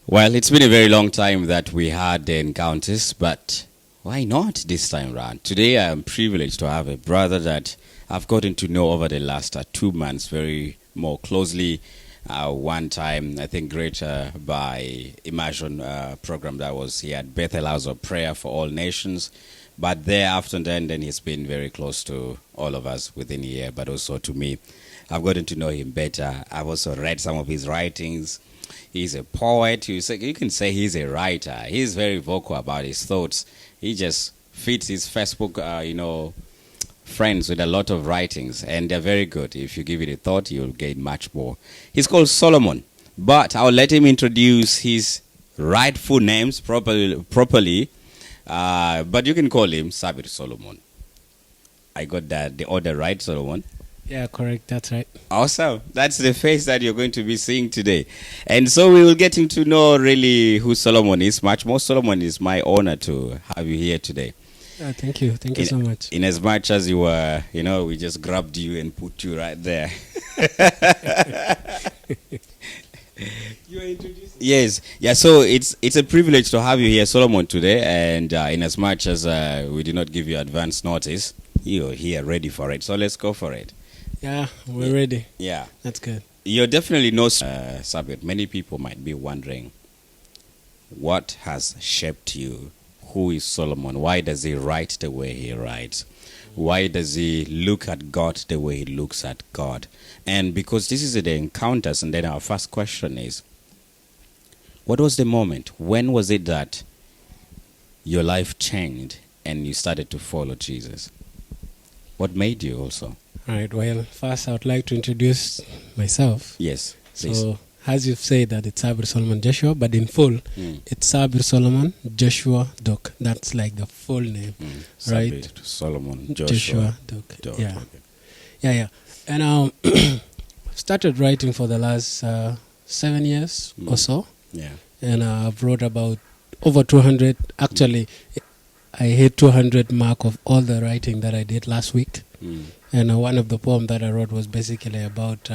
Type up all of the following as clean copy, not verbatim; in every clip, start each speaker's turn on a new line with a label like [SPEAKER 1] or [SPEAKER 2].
[SPEAKER 1] Well, it's been a very long time that we had the encounters, but why not this time round? Today I am privileged to have a brother that I've gotten to know over the last 2 months very more closely. One time, I think, greater by Immersion program that was here at Bethel House of Prayer for All Nations. But thereafter then he's been very close to all of us within a year, but also to me. I've gotten to know him better. I've also read some of his writings. He's a poet. You can say he's a writer. He's very vocal about his thoughts. He just feeds his Facebook, friends with a lot of writings, and they're very good. If you give it a thought, you'll gain much more. He's called Solomon, but I'll let him introduce his rightful names properly. But you can call him Sabir Solomon. I got the order right, Solomon?
[SPEAKER 2] Yeah, correct. That's right.
[SPEAKER 1] Awesome. That's the face that you're going to be seeing today. And so we will get to know really who Solomon is much more. Solomon, is my honor to have you here today.
[SPEAKER 2] Thank you. Thank you so much.
[SPEAKER 1] In as much as you were, we just grabbed you and put you right there.
[SPEAKER 2] You are introducing.
[SPEAKER 1] Yes. Yeah, so it's a privilege to have you here, Solomon, today. And in as much as we did not give you advance notice, you're here ready for it. So let's go for it.
[SPEAKER 2] Yeah, we're ready.
[SPEAKER 1] Yeah.
[SPEAKER 2] That's good.
[SPEAKER 1] You definitely know Sabir. Many people might be wondering, what has shaped you? Who is Solomon? Why does he write the way he writes? Why does he look at God the way he looks at God? And because this is the encounters, and then our first question is, what was the moment? When was it that your life changed and you started to follow Jesus? What made you also?
[SPEAKER 2] All right. Well, first I would like to introduce myself.
[SPEAKER 1] Yes, please.
[SPEAKER 2] So, as you've said that it's Sabir Solomon Joshua, but in full, it's Sabir Solomon Joshua Doc. That's like the full name, right?
[SPEAKER 1] Sabir Solomon Joshua Doc.
[SPEAKER 2] Yeah.
[SPEAKER 1] Okay.
[SPEAKER 2] Yeah. And started writing for the last 7 years or so.
[SPEAKER 1] Yeah.
[SPEAKER 2] And I've wrote about over 200. Actually, I hit 200 mark of all the writing that I did last week. And one of the poems that I wrote was basically about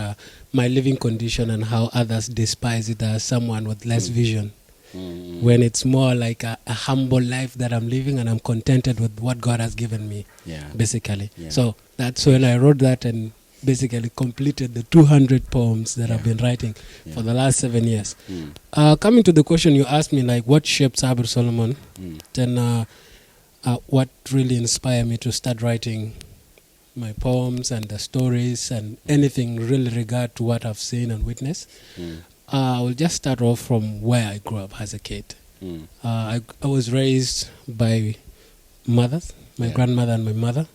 [SPEAKER 2] my living condition and how others despise it as someone with less vision. When it's more like a humble life that I'm living, and I'm contented with what God has given me, basically. Yeah. So that's when I wrote that and basically completed the 200 poems that I've been writing for the last 7 years. Coming to the question you asked me, like what shaped Sabir Solomon, then what really inspired me to start writing my poems and the stories and anything really regard to what I've seen and witnessed. I will just start off from where I grew up as a kid. I was raised by mothers, my grandmother and my mother.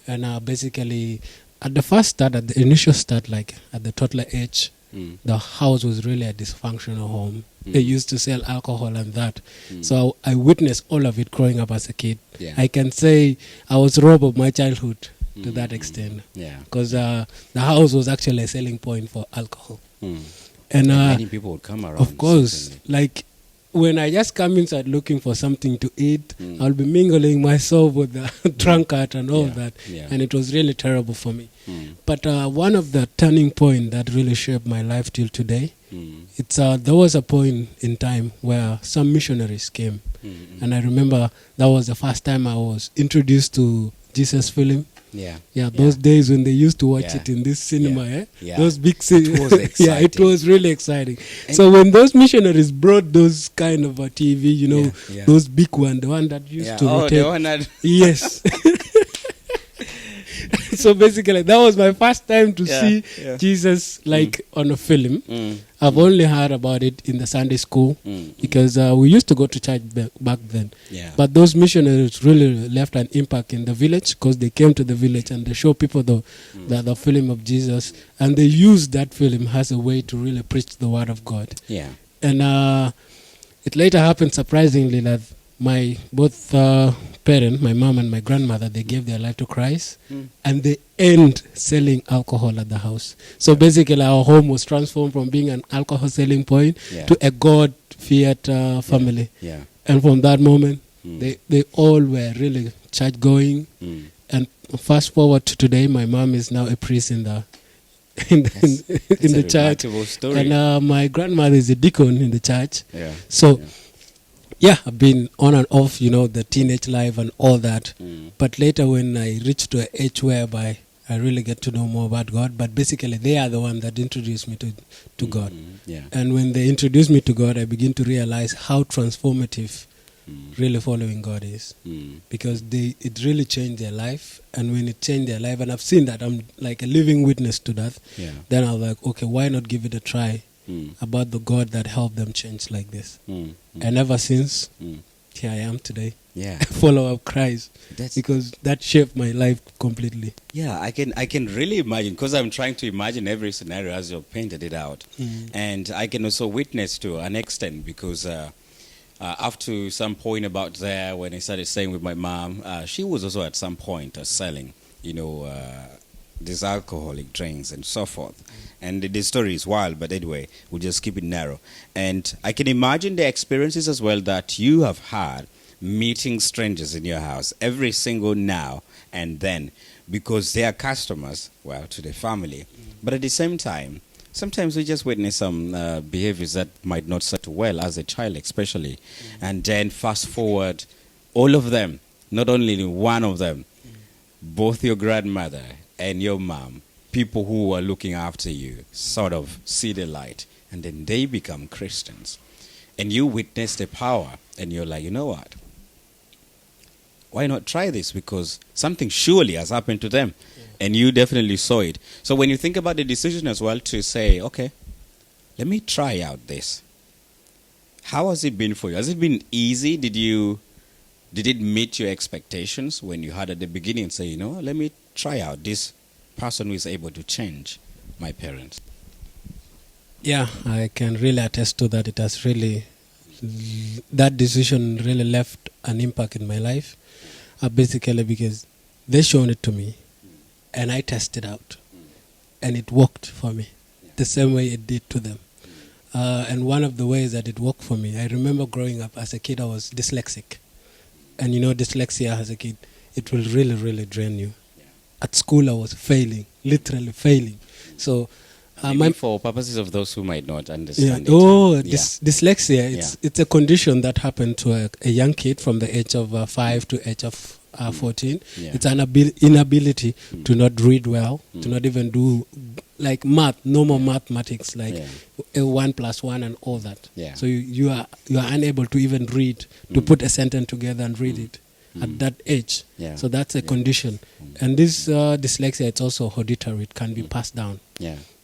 [SPEAKER 2] And basically, at the initial start, like at the toddler age, the house was really a dysfunctional home. They used to sell alcohol and that. So I witnessed all of it growing up as a kid. I can say I was robbed of my childhood to that extent. Because the house was actually a selling point for alcohol. And
[SPEAKER 1] many people would come around.
[SPEAKER 2] Of course. Certainly. Like when I just come inside looking for something to eat, I'll be mingling myself with the drunkard and all that. And it was really terrible for me. But one of the turning point that really shaped my life till today, there was a point in time where some missionaries came. And I remember that was the first time I was introduced to Jesus film. Those days when they used to watch it in this cinema, those big cinemas. It was really exciting. And so when those missionaries brought those kind of a TV, those big one, the one that used to rotate.
[SPEAKER 1] The one that
[SPEAKER 2] yes. So basically, that was my first time to see Jesus on a film. I've only heard about it in the Sunday school because we used to go to church back then. But those missionaries really left an impact in the village because they came to the village and they show people the film of Jesus, and they used that film as a way to really preach the word of God. And it later happened surprisingly that my both parents, my mom and my grandmother, they gave their life to Christ, and they end selling alcohol at the house. So basically our home was transformed from being an alcohol selling point to a God-feared family. And from that moment, they all were really church going. And fast forward to today, my mom is now a priest in the in
[SPEAKER 1] That's
[SPEAKER 2] the
[SPEAKER 1] a
[SPEAKER 2] church.
[SPEAKER 1] remarkable story.
[SPEAKER 2] And my grandmother is a deacon in the church.
[SPEAKER 1] Yeah.
[SPEAKER 2] So, yeah, I've been on and off, the teenage life and all that. But later when I reached to an age whereby I really get to know more about God, but basically they are the one that introduced me to God.
[SPEAKER 1] Yeah.
[SPEAKER 2] And when they introduced me to God, I begin to realize how transformative really following God is. Because it really changed their life. And when it changed their life, and I've seen that, I'm like a living witness to that, then I was like, okay, why not give it a try about the God that helped them change like this. And ever since, here I am today.
[SPEAKER 1] Yeah.
[SPEAKER 2] A follower of Christ. Because that shaped my life completely.
[SPEAKER 1] Yeah, I can really imagine, because I'm trying to imagine every scenario as you've painted it out. And I can also witness to an extent, because up to some point about there, when I started staying with my mom, she was also at some point selling, these alcoholic drinks and so forth. And the story is wild, but anyway, we'll just keep it narrow. And I can imagine the experiences as well that you have had meeting strangers in your house every single now and then, because they are customers, to the family. But at the same time, sometimes we just witness some behaviors that might not set well as a child, especially. And then fast forward, all of them, not only one of them, both your grandmother and your mom, people who are looking after you, sort of see the light, and then they become Christians. And you witness the power, and you're like, you know what? Why not try this? Because something surely has happened to them. And you definitely saw it. So when you think about the decision as well to say, okay, let me try out this. How has it been for you? Has it been easy? Did it meet your expectations when you had at the beginning say, let me try out this person who is able to change my parents?
[SPEAKER 2] Yeah, I can really attest to that. It has really, that decision really left an impact in my life. Basically because they shown it to me and I tested out and it worked for me the same way it did to them. And one of the ways that it worked for me, I remember growing up as a kid, I was dyslexic. And dyslexia as a kid, it will really, really drain you. At school, I was failing, literally failing. So,
[SPEAKER 1] for purposes of those who might not understand
[SPEAKER 2] dyslexia, it's a condition that happened to a young kid from the age of 5 to age of 14. It's an inability to not read well, to not even do like normal mathematics, like 1 + 1 and all that. So you are unable to even read, to put a sentence together and read it at that age. So that's a condition. And this dyslexia, it's also hereditary. It can be passed down.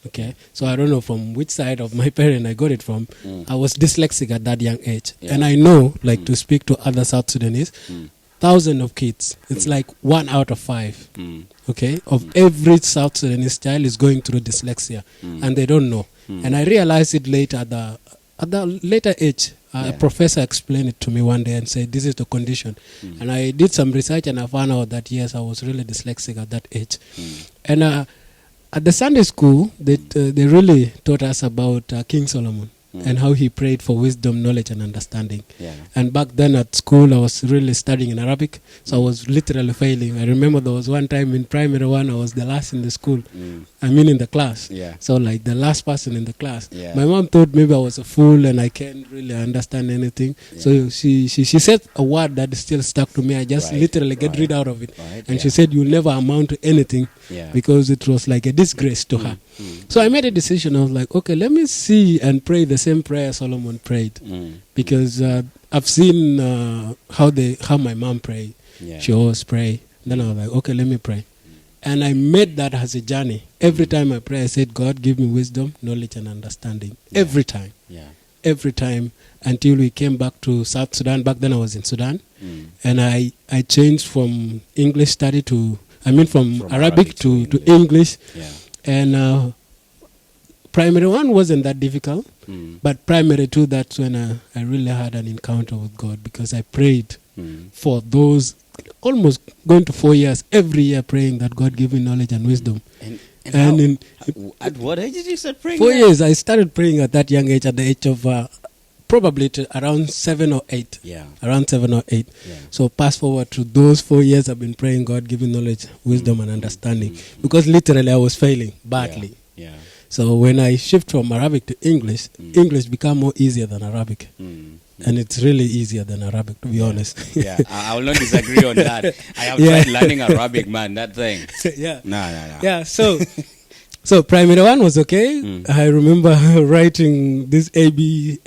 [SPEAKER 2] Okay, so I don't know from which side of my parent I got it from. I was dyslexic at that young age. And I know, to speak to other South Sudanese, thousands of kids, it's like 1 out of 5, okay, of every South Sudanese child is going through dyslexia, and they don't know. And I realized it later at the later age. A professor explained it to me one day and said, this is the condition. And I did some research and I found out that, yes, I was really dyslexic at that age. And at the Sunday school, they really taught us about King Solomon and how he prayed for wisdom, knowledge, and understanding. And back then at school, I was really studying in Arabic, so I was literally failing. I remember there was one time in primary 1, I was the last in the school. In the class. So like the last person in the class. My mom thought maybe I was a fool and I can't really understand anything. So she said a word that still stuck to me. I just literally get rid out of it. And she said, you'll never amount to anything, because it was like a disgrace to her. So I made a decision. I was like, okay, let me see and pray the same prayer Solomon prayed. Because I've seen how my mom prayed. She always pray. Then I was like, okay, let me pray. And I made that as a journey. Every time I pray, I said, God, give me wisdom, knowledge, and understanding. Every time. Every time, until we came back to South Sudan. Back then I was in Sudan. And I changed from English study from Arabic to English. And primary 1 wasn't that difficult. But primary 2, that's when I really had an encounter with God, because I prayed for those almost going to 4 years, every year praying that God give me knowledge and wisdom. And
[SPEAKER 1] at what age did you start praying?
[SPEAKER 2] 4 years. I started praying at that young age, at the age of probably around 7 or 8. Around 7 or 8. So fast forward to those 4 years, I've been praying God give me knowledge, wisdom, and understanding. Because literally I was failing badly.
[SPEAKER 1] Yeah.
[SPEAKER 2] So when I shift from Arabic to English, English become more easier than Arabic. And it's really easier than Arabic, to be honest.
[SPEAKER 1] Yeah, I will not disagree on that. I have tried learning Arabic, man, that thing.
[SPEAKER 2] Yeah.
[SPEAKER 1] No.
[SPEAKER 2] Yeah, so primary one was okay. I remember writing this A, B,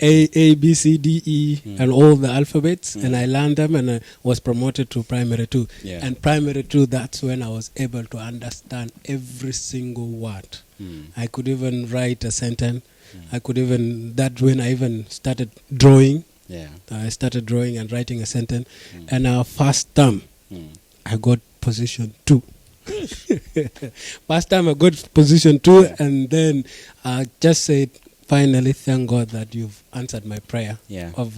[SPEAKER 2] C, D, E, and all the alphabets, and I learned them, and I was promoted to primary 2.
[SPEAKER 1] Yeah.
[SPEAKER 2] And primary 2, that's when I was able to understand every single word. I could even write a sentence. That's when I even started drawing.
[SPEAKER 1] Yeah.
[SPEAKER 2] I started drawing and writing a sentence. And our first term, I got position 2. First time I got position 2, and then I just said, finally, thank God that you've answered my prayer of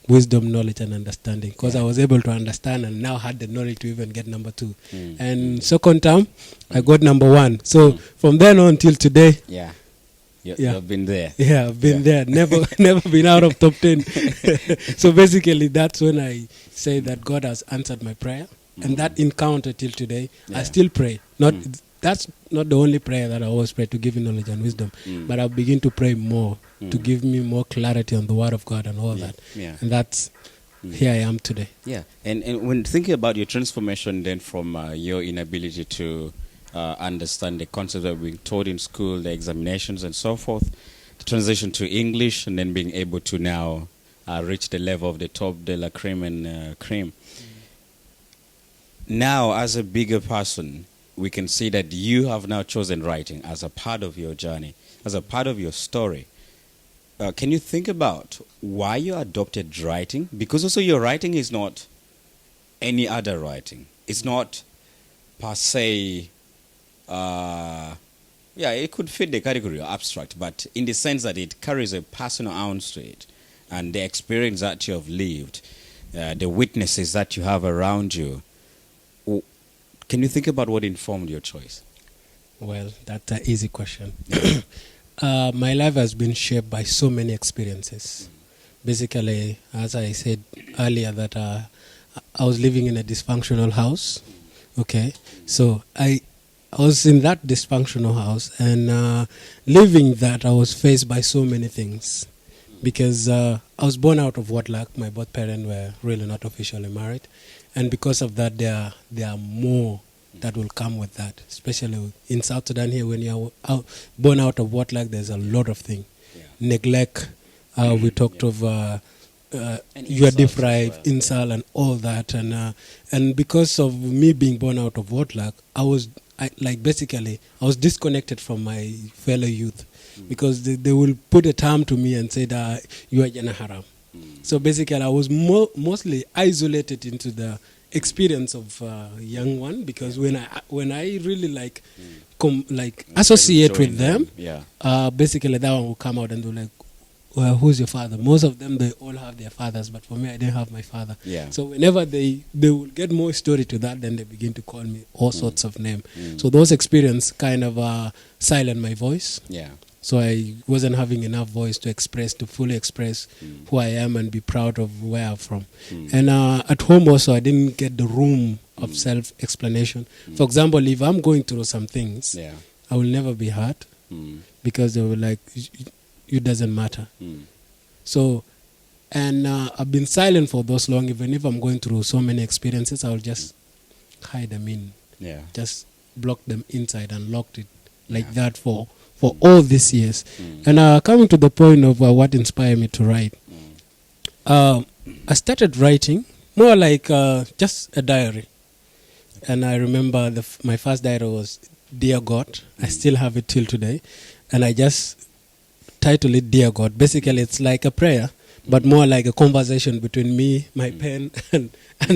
[SPEAKER 2] wisdom, knowledge, and understanding. Because I was able to understand and now had the knowledge to even get number 2. And second term, I got number 1. So from then on till today,
[SPEAKER 1] you've been there.
[SPEAKER 2] Yeah, I've been there. Never been out of top 10. So basically, that's when I say that God has answered my prayer. And that encounter till today, I still pray. That's not the only prayer that I always pray, to give you knowledge and wisdom. But I begin to pray more, to give me more clarity on the Word of God and all that. Yeah. And that's here I am today. Yeah.
[SPEAKER 1] And when thinking about your transformation then from your inability to understand the concepts that we're being taught in school, the examinations and so forth, the transition to English, and then being able to now reach the level of the top de la creme and cream. Now, as a bigger person, we can see that you have now chosen writing as a part of your journey, as a part of your story. Can you think about why you adopted writing? Because also your writing is not any other writing. It's not per se, it could fit the category of abstract, but in the sense that it carries a personal ounce to it, and the experience that you have lived, the witnesses that you have around you. Can you think about what informed your choice?
[SPEAKER 2] Well, that's an easy question. My life has been shaped by so many experiences. Basically, as I said earlier, that I was living in a dysfunctional house. Okay, so I was in that dysfunctional house, and living that, I was faced by so many things. Because I was born out of wedlock. My both parents were really not officially married. And because of that, there are more that will come with that. Especially in South Sudan here, when you are born out of wedlock, there's a lot of things. Yeah. Neglect, we talked of you are deprived, insult, and all that. And because of me being born out of wedlock, I was disconnected from my fellow youth. Because they will put a term to me and say that you are Jana Haram. So basically, I was mostly isolated into the experience of young one, because when I really associate with them, basically that one will come out and do like, well, who's your father? Most of them, they all have their fathers, but for me, I didn't have my father. Yeah. So whenever they will get more story to that, then they begin to call me all sorts of names. So those experiences kind of silent my voice. Yeah. So I wasn't having enough voice to fully express who I am and be proud of where I'm from. And at home also, I didn't get the room of self-explanation. For example, if I'm going through some things, I will never be heard because they were like, it doesn't matter. So, and I've been silent for those long. Even if I'm going through so many experiences, I'll just hide them in. Yeah. Just block them inside and locked it like that for all these years. And coming to the point of what inspired me to write, I started writing more like just a diary. And I remember my first diary was Dear God. I still have it till today. And I just titled it Dear God. Basically, it's like a prayer, but more like a conversation between me, my pen, and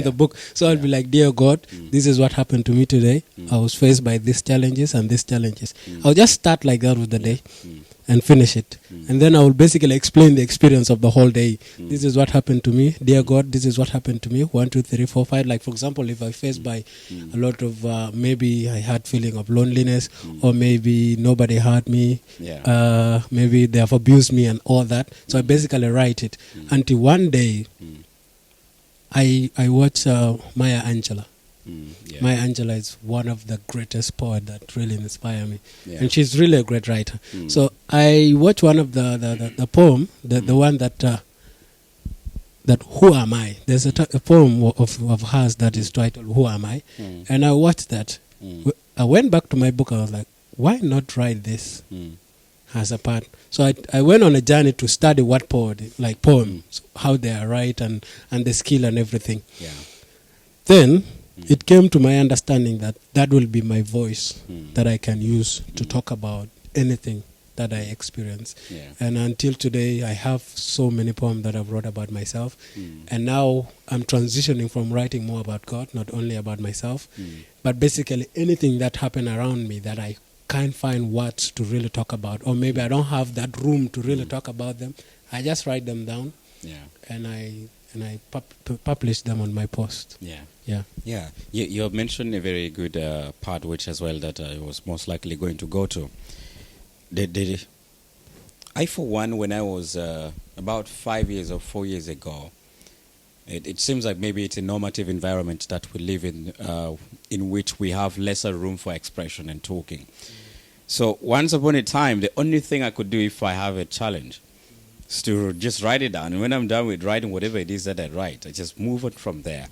[SPEAKER 2] the book. So I'll be like, Dear God, this is what happened to me today. I was faced by these challenges and these challenges. I'll just start like that with the day and finish it. And then I will basically explain the experience of the whole day. This is what happened to me. Dear God, this is what happened to me. 1, 2, 3, 4, 5. Like, for example, if I faced by a lot of, maybe I had feeling of loneliness, or maybe nobody heard me, maybe they have abused me and all that. So I basically write it until one day I watched Maya Angelou.
[SPEAKER 1] Yeah.
[SPEAKER 2] My Angela is one of the greatest poets that really inspire me.
[SPEAKER 1] Yeah.
[SPEAKER 2] And she's really a great writer. So I watched one of the poem, the one that Who Am I? There's a poem of hers that is titled Who Am I? And I watched that. I went back to my book. I was like, why not write this as a part? So I went on a journey to study what poems, how they are right and the skill and everything.
[SPEAKER 1] Yeah.
[SPEAKER 2] Then it came to my understanding that will be my voice that I can use to talk about anything that I experience.
[SPEAKER 1] Yeah.
[SPEAKER 2] And until today, I have so many poems that I've wrote about myself. And now I'm transitioning from writing more about God, not only about myself, but basically anything that happened around me that I can't find words to really talk about, or maybe I don't have that room to really talk about them. I just write them down, and I publish them on my post.
[SPEAKER 1] Yeah. You have mentioned a very good part, which as well that I was most likely going to go to. I, for one, when I was about 5 years or 4 years ago, it seems like maybe it's a normative environment that we live in which we have lesser room for expression and talking. So once upon a time, the only thing I could do if I have a challenge is to just write it down. And when I'm done with writing whatever it is that I write, I just move on from there.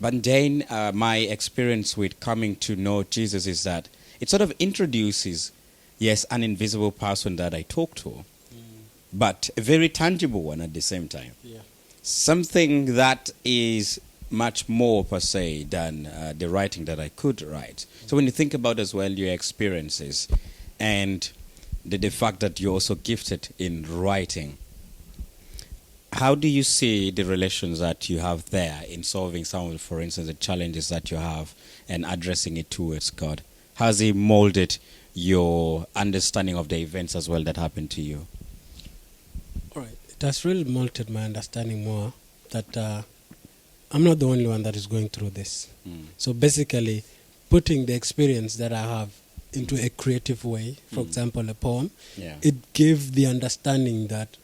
[SPEAKER 1] But then my experience with coming to know Jesus is that it sort of introduces, yes, an invisible person that I talk to, but a very tangible one at the same time. Something that is much more per se than the writing that I could write. So when you think about as well your experiences and the fact that you're also gifted in writing, how do you see the relations that you have there in solving some of, for instance, the challenges that you have and addressing it towards God? Has it molded your understanding of the events as well that happened to you?
[SPEAKER 2] All right. It has really molded my understanding more that I'm not the only one that is going through this. So basically, putting the experience that I have into a creative way, for example, a poem, it gave the understanding that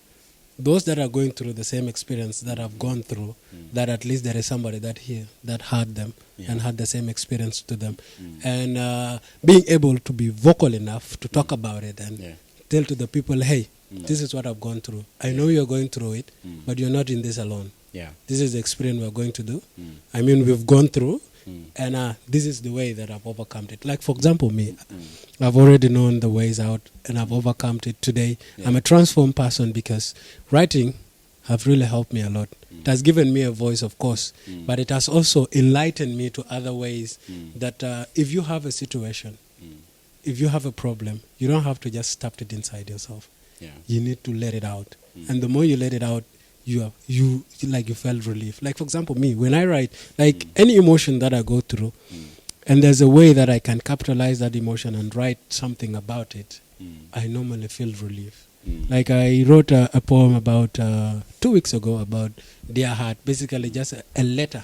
[SPEAKER 2] those that are going through the same experience that I've gone through, that at least there is somebody that heard them and had the same experience to them. And being able to be vocal enough to talk about it and tell to the people, hey, this is what I've gone through. I know you're going through it, but you're not in this alone. This is the experience we're going to do. I mean, we've gone through, and this is the way that I've overcome it. Like, for example, me, I've already known the ways out, and I've overcome it today. I'm a transformed person because writing have really helped me a lot. It has given me a voice, of course, but it has also enlightened me to other ways that if you have a situation, if you have a problem, you don't have to just stuff it inside yourself. You need to let it out. And the more you let it out, you felt relief. Like, for example, me, when I write, like any emotion that I go through, and there's a way that I can capitalize that emotion and write something about it, I normally feel relief. Like I wrote a poem about 2 weeks ago about Dear Heart, basically just a letter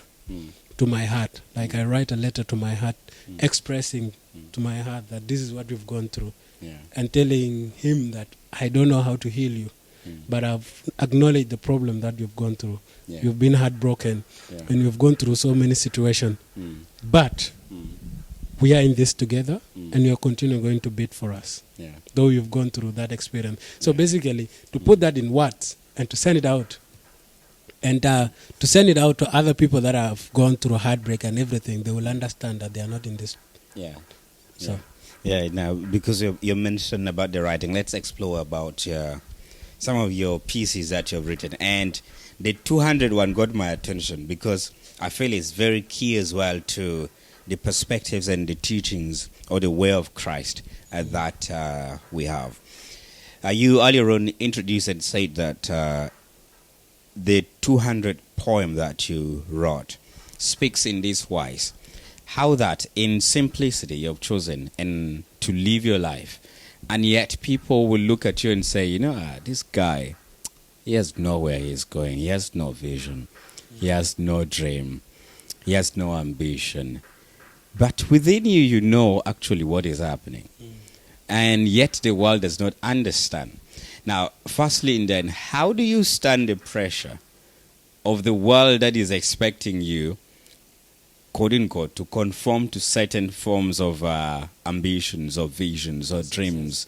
[SPEAKER 2] to my heart. Like I write a letter to my heart expressing to my heart that this is what we've gone through and telling him that I don't know how to heal you. But I've acknowledged the problem that you've gone through. You've been heartbroken and you've gone through so many situations. But we are in this together and you're continuing going to beat for us. Though you've gone through that experience. So basically, to put that in words and to send it out. And to send it out to other people that have gone through heartbreak and everything, they will understand that they are not in this.
[SPEAKER 1] Now, because you mentioned about the writing, let's explore about some of your pieces that you've written. And the 200 one got my attention because I feel it's very key as well to the perspectives and the teachings or the way of Christ that we have. You earlier on introduced and said that the 200 poem that you wrote speaks in this wise. How that in simplicity you've chosen and to live your life, and yet people will look at you and say, this guy, he has nowhere he's going. He has no vision. He has no dream. He has no ambition. But within you, you know actually what is happening. And yet the world does not understand. Now, firstly, then, how do you stand the pressure of the world that is expecting you quote unquote, to conform to certain forms of ambitions or visions or dreams,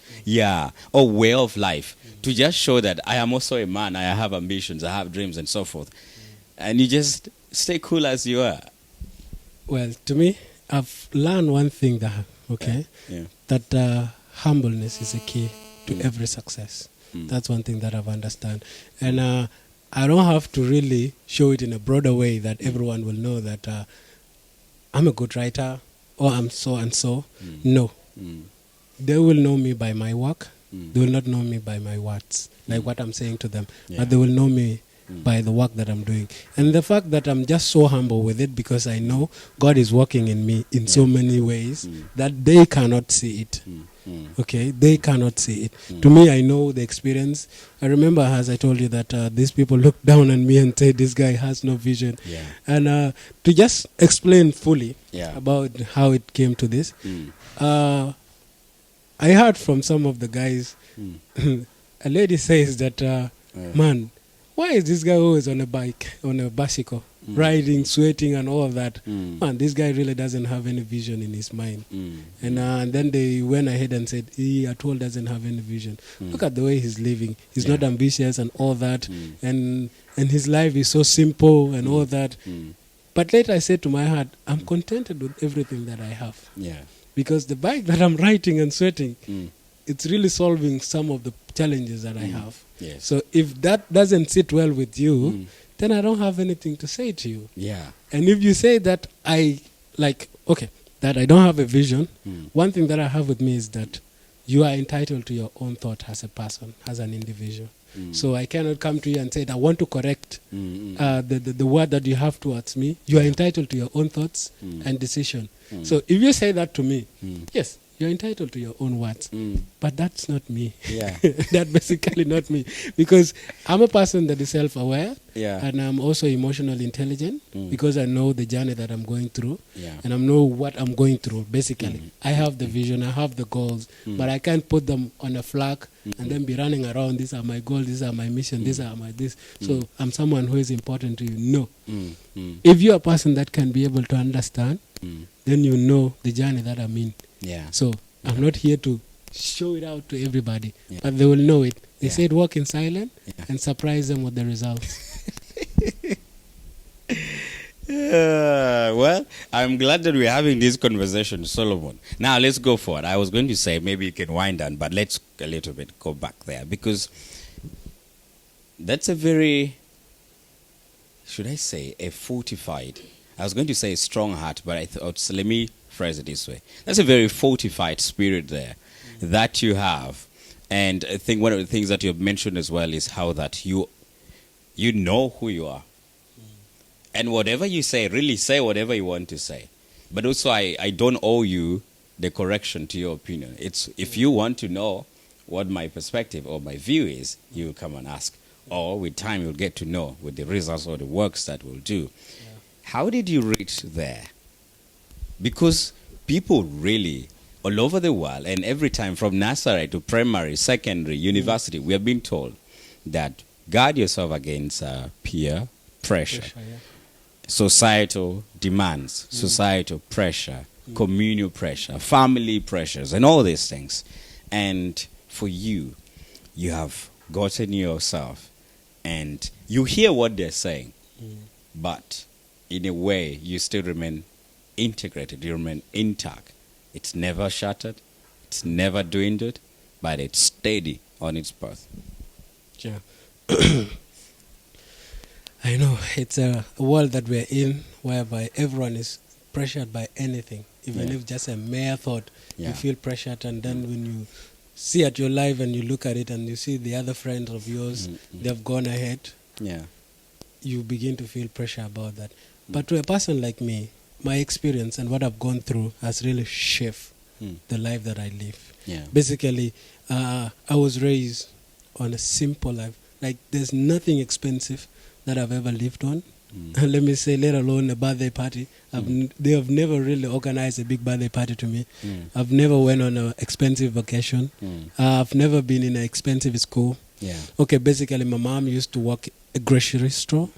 [SPEAKER 1] or way of life, to just show that I am also a man, I have ambitions, I have dreams and so forth. And you just stay cool as you are.
[SPEAKER 2] Well, to me, I've learned one thing that humbleness is a key to every success. That's one thing that I've understood. And I don't have to really show it in a broader way that everyone will know that I'm a good writer or I'm so and so. No. They will know me by my work. They will not know me by my words, like what I'm saying to them. But they will know me by the work that I'm doing. And the fact that I'm just so humble with it because I know God is working in me in so many ways that they cannot see it. Okay, they cannot see it. To me, I know the experience. I remember, as I told you, that these people looked down on me and said, this guy has no vision. And to just explain fully about how it came to this, I heard from some of the guys, a lady says that, man, why is this guy always on a bike, on a bicycle, riding, sweating and all of that? Man, this guy really doesn't have any vision in his mind. And then they went ahead and said, he at all doesn't have any vision. Look at the way he's living. He's not ambitious and all that. And his life is so simple and all that. But later I said to my heart, I'm contented with everything that I have. Because the bike that I'm riding and sweating, it's really solving some of the challenges that I have. So if that doesn't sit well with you, then I don't have anything to say to you. And if you say that that I don't have a vision, one thing that I have with me is that you are entitled to your own thought as a person, as an individual. So I cannot come to you and say, I want to correct the word that you have towards me. You are entitled to your own thoughts and decision. So if you say that to me, yes, you're entitled to your own words. But that's not me. That's basically not me. Because I'm a person that is self-aware. And I'm also emotionally intelligent because I know the journey that I'm going through. And I know what I'm going through, basically. I have the vision, I have the goals, but I can't put them on a flag and then be running around, these are my goals, these are my mission, these are my this. So I'm someone who is important to you. No. If you're a person that can be able to understand, then you know the journey that I'm in. So I'm not here to show it out to everybody, but they will know it. They said walk in silence and surprise them with the results.
[SPEAKER 1] Well, I'm glad that we're having this conversation, Solomon. Now let's go forward. I was going to say maybe you can wind down, but let's a little bit go back there because that's a very, should I say, a fortified, I was going to say strong heart, but I thought, so let me phrase it this way. That's a very fortified spirit there that you have. And I think one of the things that you've mentioned as well is how that you know who you are. And whatever you say, really say whatever you want to say. But also I don't owe you the correction to your opinion. It's if you want to know what my perspective or my view is, you will come and ask. Or with time you'll get to know with the results or the works that we'll do. How did you reach there? Because people really, all over the world, and every time from nursery to primary, secondary, university, we have been told that guard yourself against peer pressure, societal demands, societal pressure, communal pressure, family pressures, and all these things. And for you, you have gotten yourself, and you hear what they're saying, but in a way, you still remain integrated, you remain intact. It's never shattered, it's never dwindled, but it's steady on its path.
[SPEAKER 2] I know, it's a world that we're in whereby everyone is pressured by anything, even if just a mere thought, you feel pressured, and then when you see at your life and you look at it and you see the other friends of yours, they've gone ahead, you begin to feel pressure about that. But to a person like me, my experience and what I've gone through has really shaped the life that I live. Basically, I was raised on a simple life. Like, there's nothing expensive that I've ever lived on. Let me say, let alone a birthday party. They have never really organized a big birthday party to me. I've never went on an expensive vacation. I've never been in an expensive school. Okay, basically, my mom used to work a grocery store.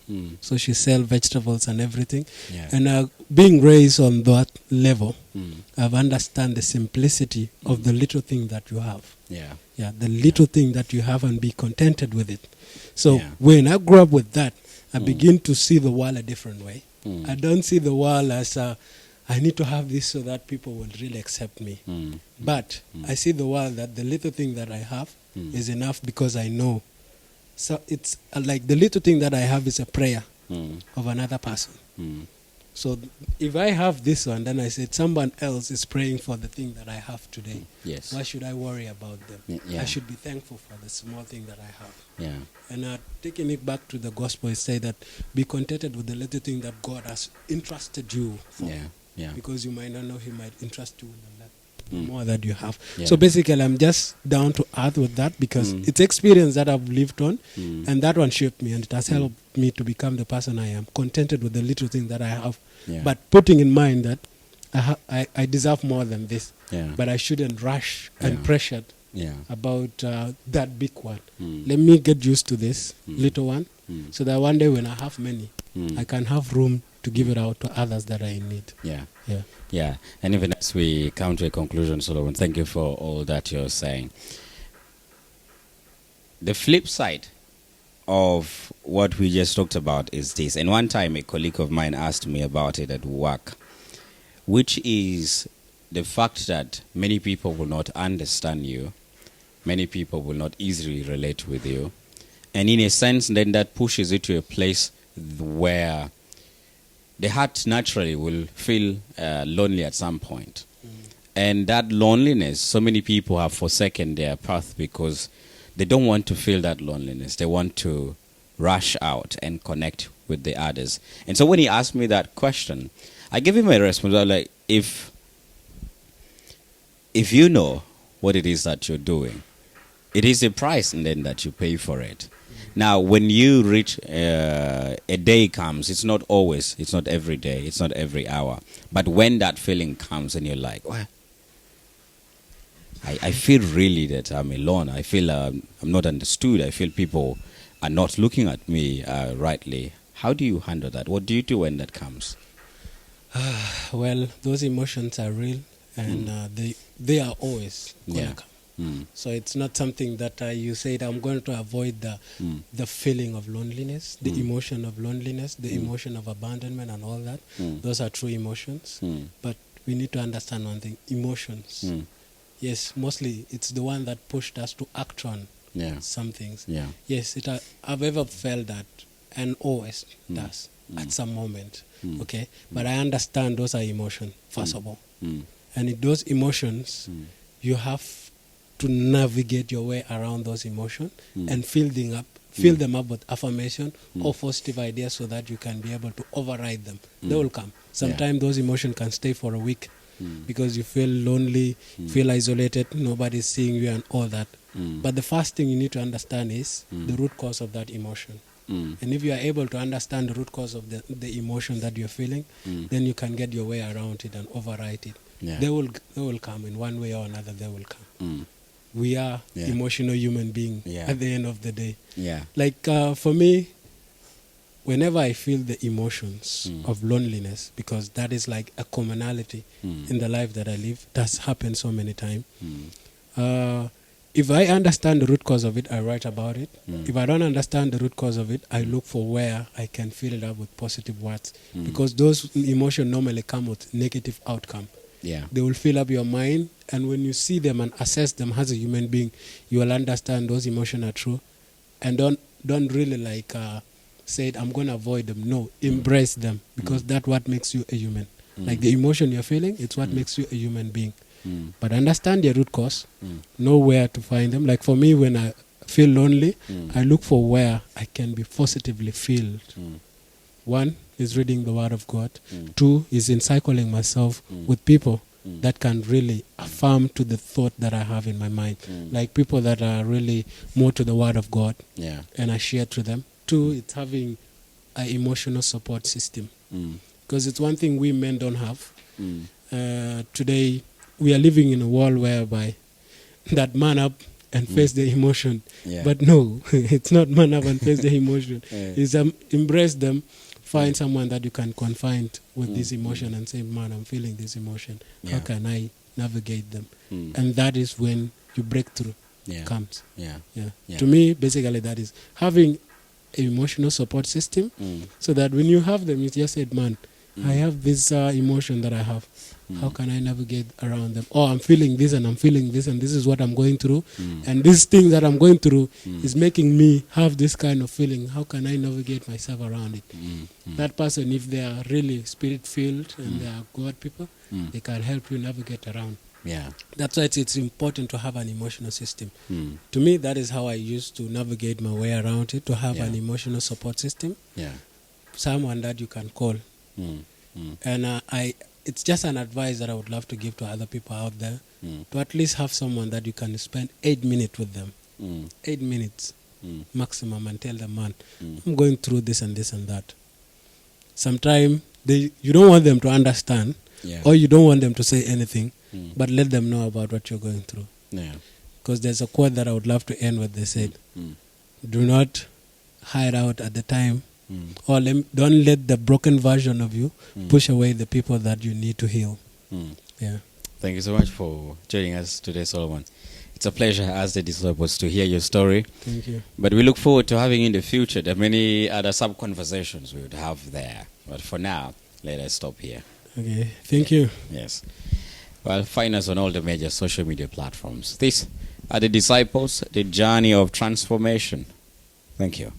[SPEAKER 2] So she sells vegetables and everything.
[SPEAKER 1] Yeah.
[SPEAKER 2] And being raised on that level, I've understand the simplicity of the little thing that you have.
[SPEAKER 1] Yeah.
[SPEAKER 2] Yeah, the little thing that you have and be contented with it. So
[SPEAKER 1] Yeah.
[SPEAKER 2] when I grew up with that, I begin to see the world a different way.
[SPEAKER 1] Mm.
[SPEAKER 2] I don't see the world as I need to have this so that people will really accept me. But I see the world that the little thing that I have is enough because I know. So it's like the little thing that I have is a prayer of another person. So if I have this one, then I said someone else is praying for the thing that I have today.
[SPEAKER 1] Yes.
[SPEAKER 2] Why should I worry about them?
[SPEAKER 1] Yeah.
[SPEAKER 2] I should be thankful for the small thing that I have.
[SPEAKER 1] Yeah.
[SPEAKER 2] And taking it back to the gospel, it say that be contented with the little thing that God has entrusted you for.
[SPEAKER 1] Yeah. Yeah.
[SPEAKER 2] Because you might not know, He might entrust you with more that you have.
[SPEAKER 1] Yeah.
[SPEAKER 2] So basically, I'm just down to earth with that because it's experience that I've lived on, and that one shaped me, and it has helped me to become the person I am, contented with the little thing that I have,
[SPEAKER 1] Yeah.
[SPEAKER 2] but putting in mind that I deserve more than this,
[SPEAKER 1] Yeah.
[SPEAKER 2] but I shouldn't rush and
[SPEAKER 1] Yeah.
[SPEAKER 2] pressured
[SPEAKER 1] Yeah.
[SPEAKER 2] about that big one. Let me get used to this little one, so that one day when I have many, I can have room to give it out to others that are in need.
[SPEAKER 1] Yeah.
[SPEAKER 2] Yeah.
[SPEAKER 1] Yeah. And even as we come to a conclusion, Solomon, thank you for all that you're saying. The flip side of what we just talked about is this. And one time a colleague of mine asked me about it at work, which is the fact that many people will not understand you. Many people will not easily relate with you. And in a sense, then that pushes you to a place where the heart naturally will feel lonely at some point. And that loneliness, so many people have forsaken their path because they don't want to feel that loneliness. They want to rush out and connect with the others. And so when he asked me that question, I gave him a response. I was like, if you know what it is that you're doing, it is a price and then that you pay for it. Now, when you reach a day comes, it's not always, it's not every day, it's not every hour. But when that feeling comes and you're like, well, I feel really that I'm alone. I feel I'm not understood. I feel people are not looking at me rightly. How do you handle that? What do you do when that comes?
[SPEAKER 2] Well, those emotions are real, and they are always going to come. So it's not something that you said, I'm going to avoid the feeling of loneliness, the emotion of loneliness, the emotion of abandonment and all that. Those are true emotions. But we need to understand one thing, emotions. Yes, mostly it's the one that pushed us to act on some things.
[SPEAKER 1] Yeah.
[SPEAKER 2] Yes, I've ever felt that, and always does at some moment. Okay, but I understand those are emotions, first of all. And in those emotions, you have to navigate your way around those emotions and fill them up with affirmation or positive ideas so that you can be able to override them. They will come. Sometimes those emotions can stay for a week because you feel lonely, feel isolated, nobody's seeing you and all that. But the first thing you need to understand is the root cause of that emotion. And if you are able to understand the root cause of the emotion that you're feeling, then you can get your way around it and override it.
[SPEAKER 1] Yeah.
[SPEAKER 2] They will come in one way or another. They will come. We are emotional human beings at the end of the day.
[SPEAKER 1] Yeah.
[SPEAKER 2] Like for me, whenever I feel the emotions of loneliness, because that is like a commonality in the life that I live, that's happened so many times. If I understand the root cause of it, I write about it. If I don't understand the root cause of it, I look for where I can fill it up with positive words. Because those emotions normally come with negative outcome.
[SPEAKER 1] Yeah.
[SPEAKER 2] They will fill up your mind, and when you see them and assess them as a human being, you will understand those emotions are true. And don't really say, I'm going to avoid them. No, embrace them, because that's what makes you a human. Like the emotion you're feeling, it's what makes you a human being. But understand their root cause, know where to find them. Like for me, when I feel lonely, I look for where I can be positively filled. One is reading the Word of God. Two is encircling myself with people that can really affirm to the thought that I have in my mind. Like people that are really more to the Word of God, and I share to them. Two, it's having an emotional support system. Because it's one thing we men don't have. Today, we are living in a world whereby that man up and face the emotion.
[SPEAKER 1] Yeah.
[SPEAKER 2] But no, it's not man up and face the emotion.
[SPEAKER 1] Yeah.
[SPEAKER 2] It's embrace them, find someone that you can confide with this emotion and say, man, I'm feeling this emotion. How
[SPEAKER 1] Yeah.
[SPEAKER 2] can I navigate them?
[SPEAKER 1] Mm.
[SPEAKER 2] And that is when your breakthrough
[SPEAKER 1] Yeah.
[SPEAKER 2] comes.
[SPEAKER 1] Yeah.
[SPEAKER 2] Yeah.
[SPEAKER 1] Yeah.
[SPEAKER 2] To me, basically, that is having an emotional support system so that when you have them, you just said, man, I have this emotion that I have. How can I navigate around them? Oh, I'm feeling this and I'm feeling this and this is what I'm going through. And this thing that I'm going through is making me have this kind of feeling. How can I navigate myself around it? That person, if they are really spirit-filled and they are God people, they can help you navigate around.
[SPEAKER 1] Yeah.
[SPEAKER 2] That's why it's important to have an emotional system. To me, that is how I used to navigate my way around it, to have an emotional support system.
[SPEAKER 1] Yeah.
[SPEAKER 2] Someone that you can call. And it's just an advice that I would love to give to other people out there, to at least have someone that you can spend 8 minutes with them. 8 minutes maximum, and tell them, man, I'm going through this and this and that. Sometimes you don't want them to understand, or you don't want them to say anything, but let them know about what you're going through.
[SPEAKER 1] Yeah.
[SPEAKER 2] Because there's a quote that I would love to end with. They said, do not hide out at the time, or don't let the broken version of you push away the people that you need to heal. Yeah.
[SPEAKER 1] Thank you so much for joining us today, Solomon. It's a pleasure as the disciples to hear your story.
[SPEAKER 2] Thank you.
[SPEAKER 1] But we look forward to having in the future the many other sub-conversations we would have there. But for now, let us stop here.
[SPEAKER 2] Okay. Thank you.
[SPEAKER 1] Yes. Well, find us on all the major social media platforms. These are the Disciples, the journey of transformation. Thank you.